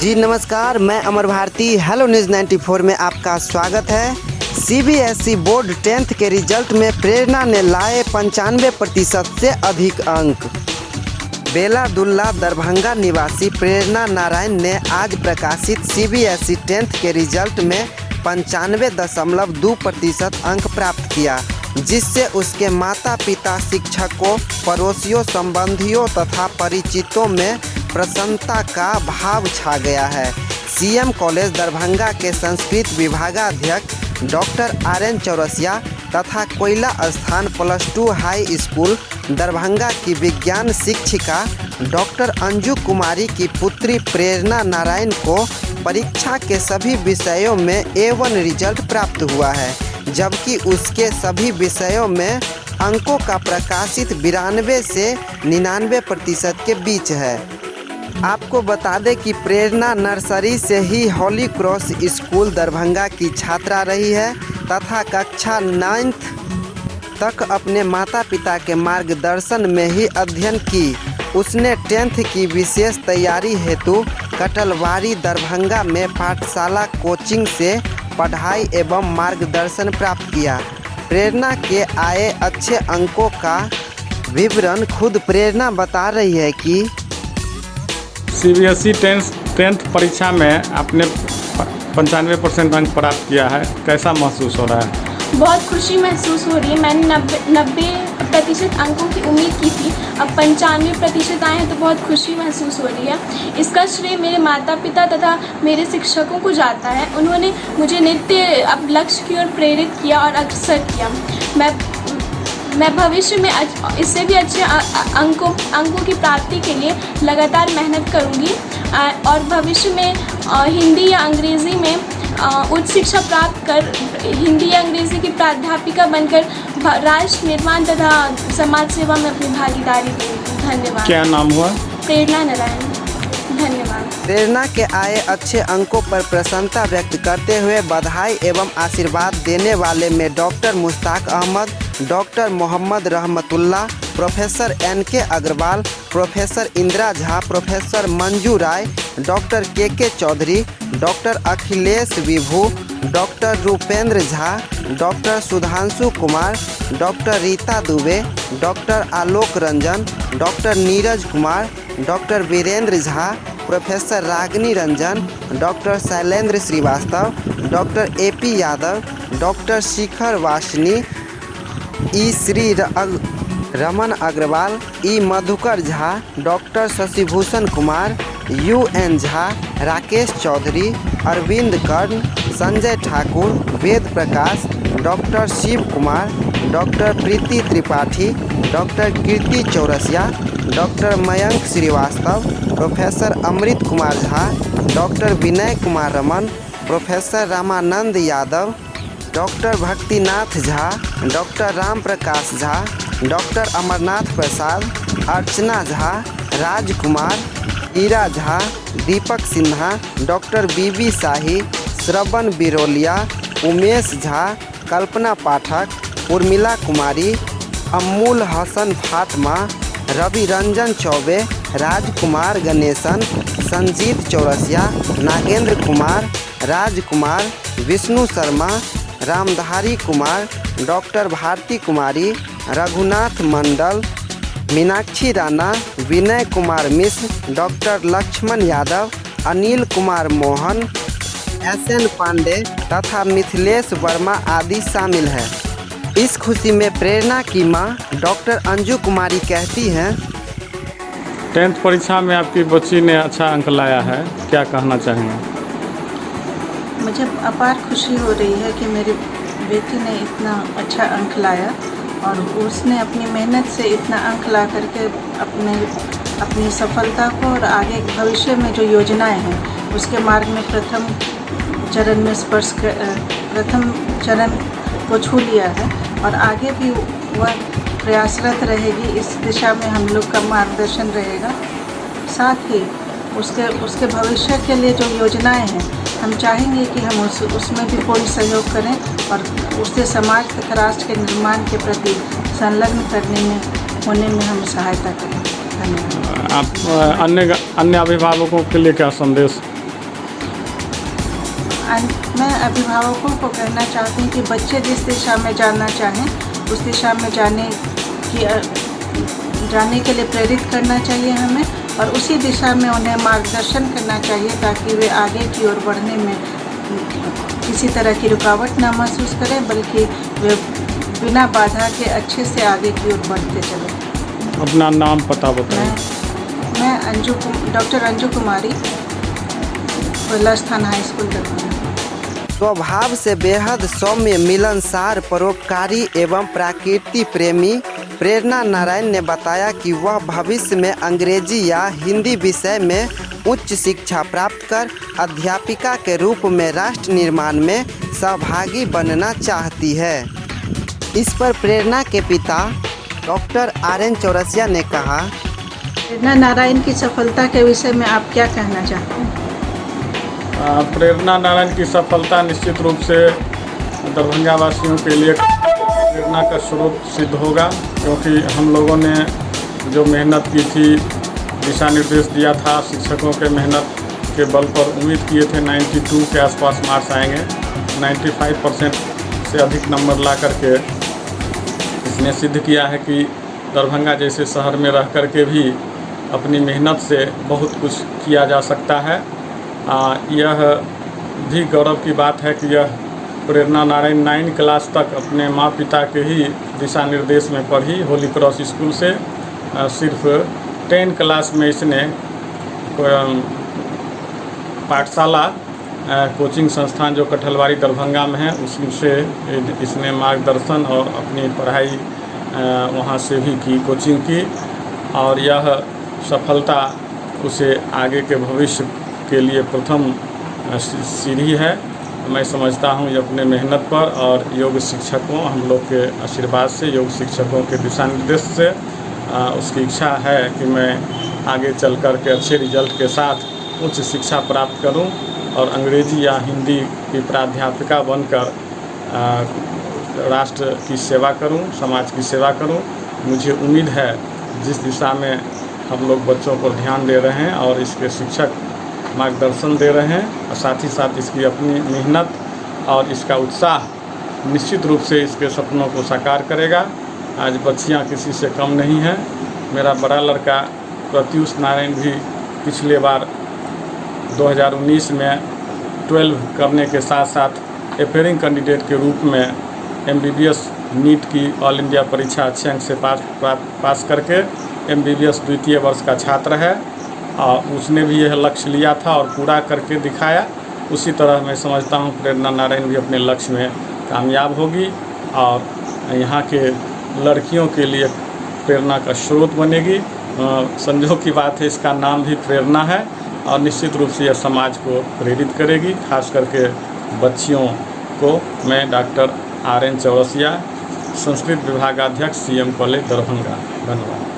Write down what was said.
जी नमस्कार, मैं अमर Bharti hello news 94 में आपका स्वागत है। सीबीएसई बोर्ड 10th के रिजल्ट में प्रेरणा ने लाए 95% से अधिक अंक। बेलादुल्ला दरभंगा निवासी प्रेरणा नारायण ने आज प्रकाशित सीबीएसई 10th के रिजल्ट में 95.2% अंक प्राप्त किया, जिससे उसके माता पिता, शिक्षकों, पड़ोसियों, संबंधियों तथा परिचितों में प्रसन्नता का भाव छा गया है। सीएम कॉलेज दरभंगा के संस्कृत विभागाध्यक्ष डॉक्टर RN चौरसिया तथा कोयला स्थान +2 हाई स्कूल दरभंगा की विज्ञान शिक्षिका डॉक्टर अंजू कुमारी की पुत्री प्रेरणा नारायण को परीक्षा के सभी विषयों में A1 रिजल्ट प्राप्त हुआ है, जबकि उसके सभी विषयों में अंकों का प्रकाशित 92 से 99% के बीच है। आपको बता दें कि प्रेरणा नर्सरी से ही होली क्रॉस स्कूल दरभंगा की छात्रा रही है तथा कक्षा 9th तक अपने माता पिता के मार्गदर्शन में ही अध्ययन की। उसने 10th की विशेष तैयारी हेतु कटलवाड़ी दरभंगा में पाठशाला कोचिंग से पढ़ाई एवं मार्गदर्शन प्राप्त किया। प्रेरणा के आए अच्छे अंकों का विवरण खुद प्रेरणा बता रही है कि सीबीएसई 10th परीक्षा में आपने 95% अंक प्राप्त किया है, कैसा महसूस हो रहा है? बहुत खुशी महसूस हो रही है। मैंने 90% अंकों की उम्मीद की थी, अब 95% आए हैं तो बहुत खुशी महसूस हो रही है। इसका श्रेय मेरे माता पिता तथा मेरे शिक्षकों को जाता है। उन्होंने मुझे नित्य अब लक्ष्य की ओर प्रेरित किया और अग्रसर किया। मैं भविष्य में इससे भी अच्छे अंकों की प्राप्ति के लिए लगातार मेहनत करूंगी और भविष्य में हिंदी या अंग्रेज़ी में उच्च शिक्षा प्राप्त कर हिंदी या अंग्रेज़ी की प्राध्यापिका बनकर राष्ट्र निर्माण तथा समाज सेवा में अपनी भागीदारी देंगी। धन्यवाद। क्या नाम हुआ? प्रेरणा नारायण। धन्यवाद। प्रेरणा के आए अच्छे अंकों पर प्रसन्नता व्यक्त करते हुए बधाई एवं आशीर्वाद देने वाले में doctor Mushtaq Ahmad, doctor Mohammad Rahmatullah, professor NK Agrawal, professor Indira Jha, professor Manju Rai, doctor KK Chaudhary, doctor Akhilesh Vibhu, doctor Rupendra Jha, doctor Sudhanshu Kumar, doctor Rita Dubey, doctor Alok Ranjan, doctor Neeraj Kumar, doctor Virendra Jha, professor Ragini Ranjan, doctor Shailendra Srivastava, doctor AP Yadav, doctor Shikhar Vasani, E Shri Raman Agrawal, E Madhukar Jha, doctor Shashibhushan Kumar, UN Jha, Rakesh Chaudhary, Arvind कर्ण, Sanjay Thakur, Ved Prakash, doctor Shiv Kumar, doctor Preeti Tripathi, doctor Kirti Chaurasia, doctor Mayank Srivastava, professor Amrit Kumar Jha, doctor Vinay Kumar Raman, professor Ramanand Yadav, doctor Bhaktinath Jha, doctor Ram Prakash Jha, doctor Amarnath Prasad, Archana Jha, Rajkumar, Hira Jha, Deepak Sinha, doctor BB Shahi, Shravan Birolia, Umesh Jha, Kalpana Pathak, Urmila Kumari, Amul Hasan Fatma, Ravi Ranjan Chaubey, Rajkumar Ganesan, Sanjeet Chaurasia, Nagendra Kumar, Rajkumar, Vishnu Sharma, Ramdhari Kumar, doctor Bharti कुमारी, रघुनाथ मंडल, Meenakshi Rana, Vinay Kumar Mishra, doctor Lakshman Yadav, Anil Kumar Mohan, SN Pandey तथा मिथिलेश वर्मा आदि शामिल हैं। इस खुशी में प्रेरणा की मां doctor Anju कुमारी कहती हैं, 10th परीक्षा में आपकी बच्ची ने अच्छा अंक लाया है, क्या कहना चाहेंगे? मुझे अपार खुशी हो रही है कि मेरी बेटी ने इतना अच्छा अंक लाया और उसने अपनी मेहनत से इतना अंक ला करके अपनी सफलता को और आगे भविष्य में जो योजनाएं हैं उसके मार्ग में प्रथम चरण को छू लिया है और आगे भी वह प्रयासरत रहेगी। इस दिशा में हम लोग का मार्गदर्शन रहेगा। साथ ही उसके भविष्य के लिए जो योजनाएं हैं हम चाहेंगे कि हम उसमें भी पूर्ण सहयोग करें और उससे समाज तथा राष्ट्र के निर्माण के प्रति संलग्न होने में हम सहायता करें। धन्यवाद। आप अन्य अभिभावकों के लिए क्या संदेश मैं अभिभावकों को कहना चाहती हूँ कि बच्चे जिस दिशा में जाना चाहें उस दिशा में जाने के लिए प्रेरित करना चाहिए हमें, और उसी दिशा में उन्हें मार्गदर्शन करना चाहिए ताकि वे आगे की ओर बढ़ने में किसी तरह की रुकावट ना महसूस करें, बल्कि वे बिना बाधा के अच्छे से आगे की ओर बढ़ते चलें। अपना नाम पता बताएं। मैं डॉक्टर अंजू कुमारी, पहला स्थान हाई स्कूल दरभंगा। स्वभाव से बेहद सौम्य, मिलनसार, परोपकारी एवं प्रकृति प्रेमी प्रेरणा नारायण ने बताया कि वह भविष्य में अंग्रेजी या हिंदी विषय में उच्च शिक्षा प्राप्त कर अध्यापिका के रूप में राष्ट्र निर्माण में सहभागी बनना चाहती है। इस पर प्रेरणा के पिता डॉक्टर RN चौरसिया ने कहा, प्रेरणा नारायण की सफलता के विषय में आप क्या कहना चाहते हैं? प्रेरणा नारायण की सफलता निश्चित रूप से दरभंगा वासियों के लिए प्रेरणा का स्रोत सिद्ध होगा, क्योंकि हम लोगों ने जो मेहनत की थी, दिशा निर्देश दिया था, शिक्षकों के मेहनत के बल पर उम्मीद किए थे 92 के आसपास मार्क्स आएंगे। 95% से अधिक नंबर ला करके इसने सिद्ध किया है कि दरभंगा जैसे शहर में रह कर के भी अपनी मेहनत से बहुत कुछ किया जा सकता है। यह भी गौरव की बात है कि यह प्रेरणा नारायण 9 क्लास तक अपने माँ पिता के ही दिशा निर्देश में पढ़ी, होली क्रॉस स्कूल से। सिर्फ 10 क्लास में इसने पाठशाला कोचिंग संस्थान जो कठलवाड़ी दरभंगा में है उससे इसने मार्गदर्शन और अपनी पढ़ाई वहाँ से भी की, कोचिंग की, और यह सफलता उसे आगे के भविष्य के लिए प्रथम सीढ़ी है। मैं समझता हूँ ये अपने मेहनत पर और योग शिक्षकों, हम लोग के आशीर्वाद से, योग शिक्षकों के दिशा निर्देश से उसकी इच्छा है कि मैं आगे चल कर के अच्छे रिजल्ट के साथ उच्च शिक्षा प्राप्त करूं और अंग्रेजी या हिंदी की प्राध्यापिका बनकर राष्ट्र की सेवा करूं, समाज की सेवा करूं। मुझे उम्मीद है जिस दिशा में हम लोग बच्चों पर ध्यान दे रहे हैं और इसके शिक्षक मार्गदर्शन दे रहे हैं, और साथ ही साथ इसकी अपनी मेहनत और इसका उत्साह निश्चित रूप से इसके सपनों को साकार करेगा। आज बच्चियां किसी से कम नहीं हैं। मेरा बड़ा लड़का प्रत्युष नारायण भी पिछले बार 2019 में 12 करने के साथ साथ एफेयरिंग कैंडिडेट के रूप में MBBS नीट की ऑल इंडिया परीक्षा अच्छे अंक से पास करके MBBS द्वितीय वर्ष का छात्र है, और उसने भी यह लक्ष्य लिया था और पूरा करके दिखाया। उसी तरह मैं समझता हूँ प्रेरणा नारायण भी अपने लक्ष्य में कामयाब होगी और यहाँ के लड़कियों के लिए प्रेरणा का स्रोत बनेगी। संजोग की बात है, इसका नाम भी प्रेरणा है और निश्चित रूप से यह समाज को प्रेरित करेगी, खास करके बच्चियों को। मैं डॉक्टर RN चौरसिया, संस्कृत विभागाध्यक्ष CM कॉलेज दरभंगा। धन्यवाद।